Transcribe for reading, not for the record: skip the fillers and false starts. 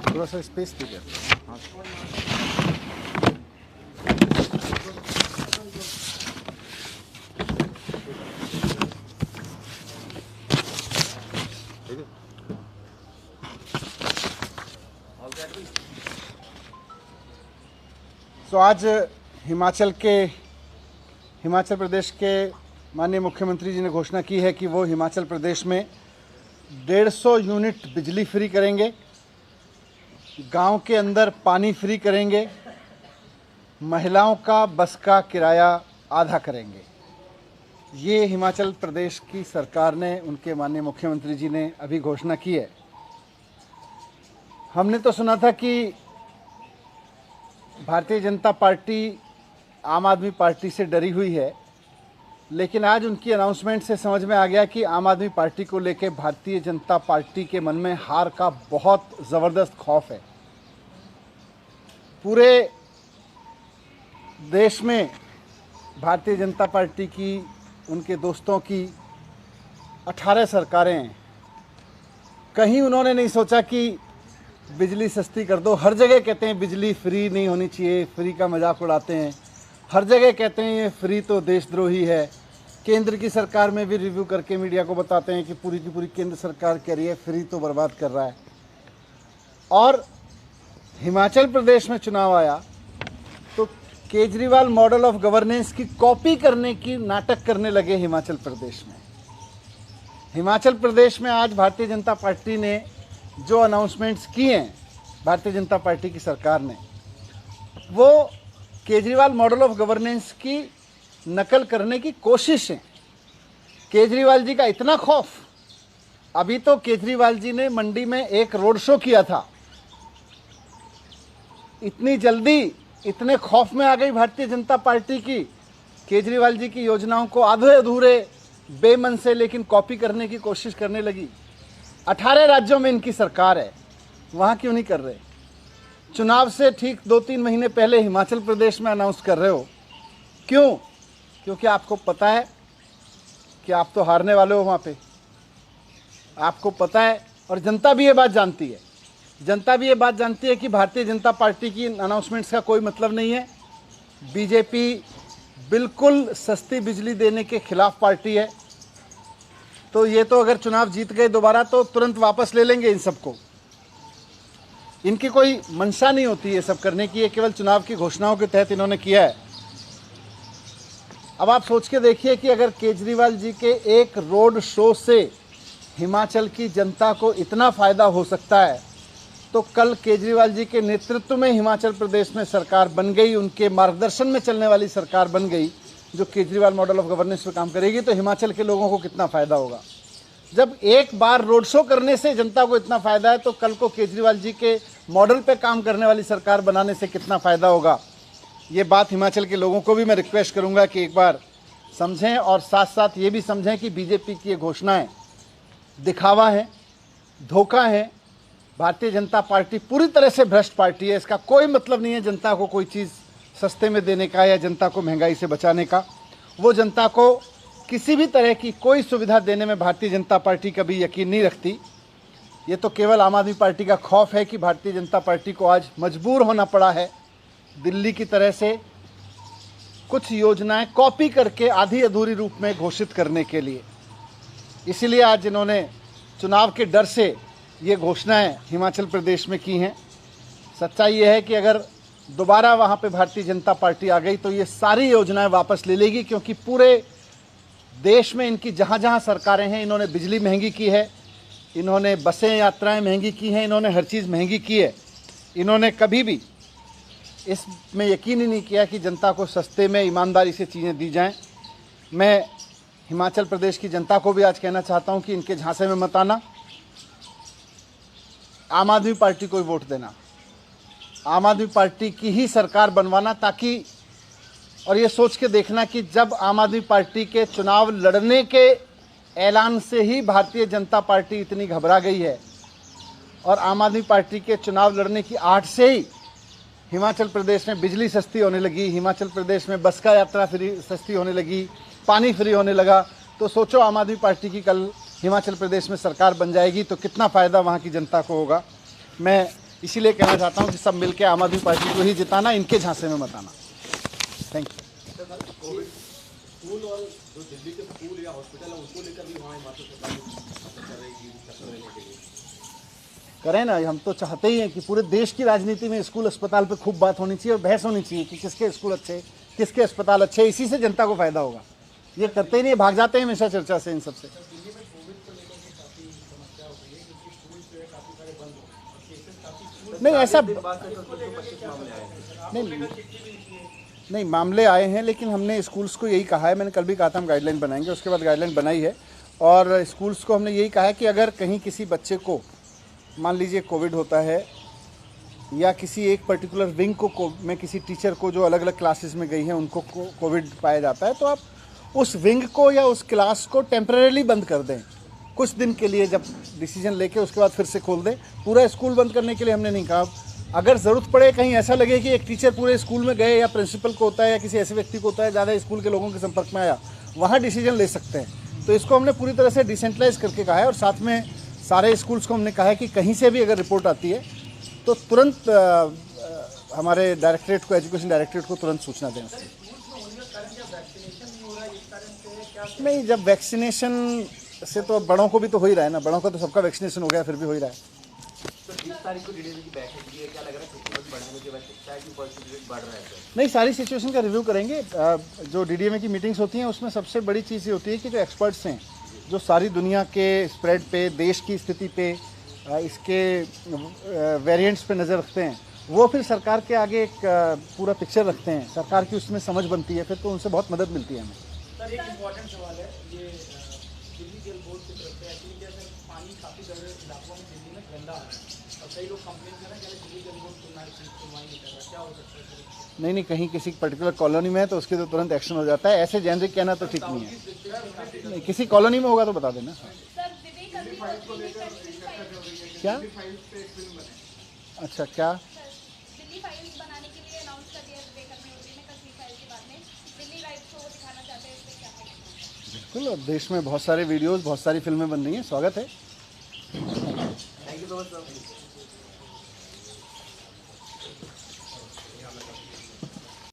थोड़ा सा स्पेस दीजिए। हाँ ठीक है। तो आज हिमाचल प्रदेश के माननीय मुख्यमंत्री जी ने घोषणा की है कि वो हिमाचल प्रदेश में 150 यूनिट बिजली फ्री करेंगे, गांव के अंदर पानी फ्री करेंगे, महिलाओं का बस का किराया आधा करेंगे। ये हिमाचल प्रदेश की सरकार ने, उनके माननीय मुख्यमंत्री जी ने अभी घोषणा की है। हमने तो सुना था कि भारतीय जनता पार्टी आम आदमी पार्टी से डरी हुई है, लेकिन आज उनकी अनाउंसमेंट से समझ में आ गया कि आम आदमी पार्टी को लेकर भारतीय जनता पार्टी के मन में हार का बहुत ज़बरदस्त खौफ है। पूरे देश में भारतीय जनता पार्टी की, उनके दोस्तों की 18 सरकारें हैं। कहीं उन्होंने नहीं सोचा कि बिजली सस्ती कर दो। हर जगह कहते हैं बिजली फ्री नहीं होनी चाहिए, फ्री का मजाक उड़ाते हैं। हर जगह कहते हैं ये फ्री तो देशद्रोही है। केंद्र की सरकार में भी रिव्यू करके मीडिया को बताते हैं कि पूरी की पूरी केंद्र सरकार कह रही है फ्री तो बर्बाद कर रहा है। और हिमाचल प्रदेश में चुनाव आया तो केजरीवाल मॉडल ऑफ गवर्नेंस की कॉपी करने की नाटक करने लगे हिमाचल प्रदेश में। हिमाचल प्रदेश में आज भारतीय जनता पार्टी ने जो अनाउंसमेंट्स किए हैं, भारतीय जनता पार्टी की सरकार ने, वो केजरीवाल मॉडल ऑफ गवर्नेंस की नकल करने की कोशिश है। केजरीवाल जी का इतना खौफ, अभी तो केजरीवाल जी ने मंडी में एक रोड शो किया था, इतनी जल्दी इतने खौफ में आ गई भारतीय जनता पार्टी की केजरीवाल जी की योजनाओं को आधे अधूरे बेमन से लेकिन कॉपी करने की कोशिश करने लगी। 18 राज्यों में इनकी सरकार है, वहाँ क्यों नहीं कर रहे? चुनाव से ठीक 2-3 महीने पहले हिमाचल प्रदेश में अनाउंस कर रहे हो, क्यों? क्योंकि आपको पता है कि आप तो हारने वाले हो वहाँ पे, आपको पता है। और जनता भी ये बात जानती है, जनता भी ये बात जानती है कि भारतीय जनता पार्टी की अनाउंसमेंट्स का कोई मतलब नहीं है। बीजेपी बिल्कुल सस्ती बिजली देने के खिलाफ पार्टी है। तो ये तो अगर चुनाव जीत गए दोबारा तो तुरंत वापस ले लेंगे इन सबको। इनकी कोई मंशा नहीं होती ये सब करने की, ये केवल चुनाव की घोषणाओं के तहत इन्होंने किया है। अब आप सोच के देखिए कि अगर केजरीवाल जी के एक रोड शो से हिमाचल की जनता को इतना फ़ायदा हो सकता है, तो कल केजरीवाल जी के नेतृत्व में हिमाचल प्रदेश में सरकार बन गई, उनके मार्गदर्शन में चलने वाली सरकार बन गई जो केजरीवाल मॉडल ऑफ गवर्नेंस पर काम करेगी, तो हिमाचल के लोगों को कितना फ़ायदा होगा। जब एक बार रोड शो करने से जनता को इतना फ़ायदा है, तो कल को केजरीवाल जी के मॉडल पे काम करने वाली सरकार बनाने से कितना फ़ायदा होगा। ये बात हिमाचल के लोगों को भी मैं रिक्वेस्ट करूंगा कि एक बार समझें, और साथ साथ ये भी समझें कि बीजेपी की ये घोषणाएं दिखावा है, धोखा है। भारतीय जनता पार्टी पूरी तरह से भ्रष्ट पार्टी है। इसका कोई मतलब नहीं है जनता को कोई चीज़ सस्ते में देने का या जनता को महंगाई से बचाने का। वो जनता को किसी भी तरह की कोई सुविधा देने में भारतीय जनता पार्टी कभी यकीन नहीं रखती। ये तो केवल आम आदमी पार्टी का खौफ है कि भारतीय जनता पार्टी को आज मजबूर होना पड़ा है दिल्ली की तरह से कुछ योजनाएं कॉपी करके आधी अधूरी रूप में घोषित करने के लिए। इसीलिए आज इन्होंने चुनाव के डर से ये घोषणाएं हिमाचल प्रदेश में की हैं। सच्चाई ये है कि अगर दोबारा वहाँ पे भारतीय जनता पार्टी आ गई तो ये सारी योजनाएं वापस ले लेगी, क्योंकि पूरे देश में इनकी जहाँ जहाँ सरकारें हैं, इन्होंने बिजली महंगी की है, इन्होंने बसें यात्राएं महंगी की हैं, इन्होंने हर चीज़ महंगी की है। इन्होंने कभी भी इसमें यकीन ही नहीं किया कि जनता को सस्ते में ईमानदारी से चीज़ें दी जाएं। मैं हिमाचल प्रदेश की जनता को भी आज कहना चाहता हूं कि इनके झांसे में मत आना, आम आदमी पार्टी को ही वोट देना, आम आदमी पार्टी की ही सरकार बनवाना, ताकि और ये सोच के देखना कि जब आम आदमी पार्टी के चुनाव लड़ने के ऐलान से ही भारतीय जनता पार्टी इतनी घबरा गई है और आम आदमी पार्टी के चुनाव लड़ने की आहट से ही हिमाचल प्रदेश में बिजली सस्ती होने लगी, हिमाचल प्रदेश में बस का यात्रा फ्री सस्ती होने लगी, पानी फ्री होने लगा, तो सोचो आम आदमी पार्टी की कल हिमाचल प्रदेश में सरकार बन जाएगी तो कितना फ़ायदा वहाँ की जनता को होगा। मैं इसीलिए कहना चाहता हूँ कि सब मिलकर आम आदमी पार्टी को ही जिताना, इनके झांसे में मत आना। Thank you. स्कूल और जो दिल्ली के स्कूल या हॉस्पिटल है उनको लेकर भी वहाँ हिमाचल सरकार कर रहेगी टक्कर देने के लिए। करें ना, हम तो चाहते ही हैं कि पूरे देश की राजनीति में स्कूल अस्पताल पे खूब बात होनी चाहिए और बहस होनी चाहिए कि किसके स्कूल अच्छे, किसके अस्पताल अच्छे, इसी से जनता को फायदा होगा। ये करते ही नहीं, भाग जाते हैं हमेशा चर्चा से इन सबसे। नहीं ऐसा नहीं मामले आए हैं, लेकिन हमने स्कूल्स को यही कहा है, मैंने कल भी कहा था हम गाइडलाइन बनाएंगे, उसके बाद गाइडलाइन बनाई है और स्कूल्स को हमने यही कहा है कि अगर कहीं किसी बच्चे को मान लीजिए कोविड होता है या किसी एक पर्टिकुलर विंग को में किसी टीचर को जो अलग अलग क्लासेस में गई हैं उनको कोविड पाया जाता है, तो आप उस विंग को या उस क्लास को टेम्परेरी बंद कर दें कुछ दिन के लिए, जब डिसीजन लेके उसके बाद फिर से खोल दें। पूरा स्कूल बंद करने के लिए हमने नहीं कहा। अगर ज़रूरत पड़े, कहीं ऐसा लगे कि एक टीचर पूरे स्कूल में गए या प्रिंसिपल को होता है या किसी ऐसे व्यक्ति को होता है ज़्यादा स्कूल के लोगों के संपर्क में आया, वहाँ डिसीजन ले सकते हैं। तो इसको हमने पूरी तरह से डिसेंट्रलाइज करके कहा है और साथ में सारे स्कूल्स को हमने कहा है कि कहीं से भी अगर रिपोर्ट आती है तो तुरंत हमारे डायरेक्टरेट को, एजुकेशन डायरेक्टरेट को तुरंत सूचना दें। नहीं, जब वैक्सीनेशन से तो बड़ों को भी तो हो ही रहा है ना, बड़ों का तो सबका वैक्सीनेशन हो गया, फिर भी हो ही रहा है। तो 20 तारीख को डीडीएम की बैठक है, क्या लग रहा है सिचुएशन बढ़ने की वजह से पॉजिटिविटी बढ़ रहा है? नहीं, सारी सिचुएशन का रिव्यू करेंगे। जो डीडीएमए की मीटिंग्स होती हैं उसमें सबसे बड़ी चीज़ ये होती है कि जो एक्सपर्ट्स हैं, जो सारी दुनिया के स्प्रेड पे, देश की स्थिति पे, इसके वेरिएंट्स पे नज़र रखते हैं, वो फिर सरकार के आगे एक पूरा पिक्चर रखते हैं, सरकार की उसमें समझ बनती है, फिर तो उनसे बहुत मदद मिलती है हमें। सर एक इम्पॉर्टेंट सवाल है, ये दिल्ली जल बोर्ड की तरफ से एक्चुअली क्या सर, पानी काफ़ी सारे इलाकों में दिल्ली में गंदा आ रहा है और कई लोग कंप्लेन कर रहे हैं कि दिल्ली जल बोर्ड सुनवाई नहीं कर रहा, क्या हो सकता है सर? नहीं, कहीं किसी पर्टिकुलर कॉलोनी में है तो उसके तो तुरंत एक्शन हो जाता है। ऐसे जेनरिक कहना तो ठीक नहीं है। नहीं, किसी कॉलोनी में होगा तो बता देना। क्या? अच्छा, क्या? दिल्ली फाइल्स बनाने के लिए अनाउंस कर दिया विवेक अग्निहोत्री ने कल फाइल के बाद में, दिल्ली राइट्स को दिखाना चाहते हैं, इससे क्या कहेंगे? बिल्कुल, और देश में बहुत सारे वीडियोस, बहुत सारी फिल्में बन रही हैं, स्वागत है। Thank you so much sir.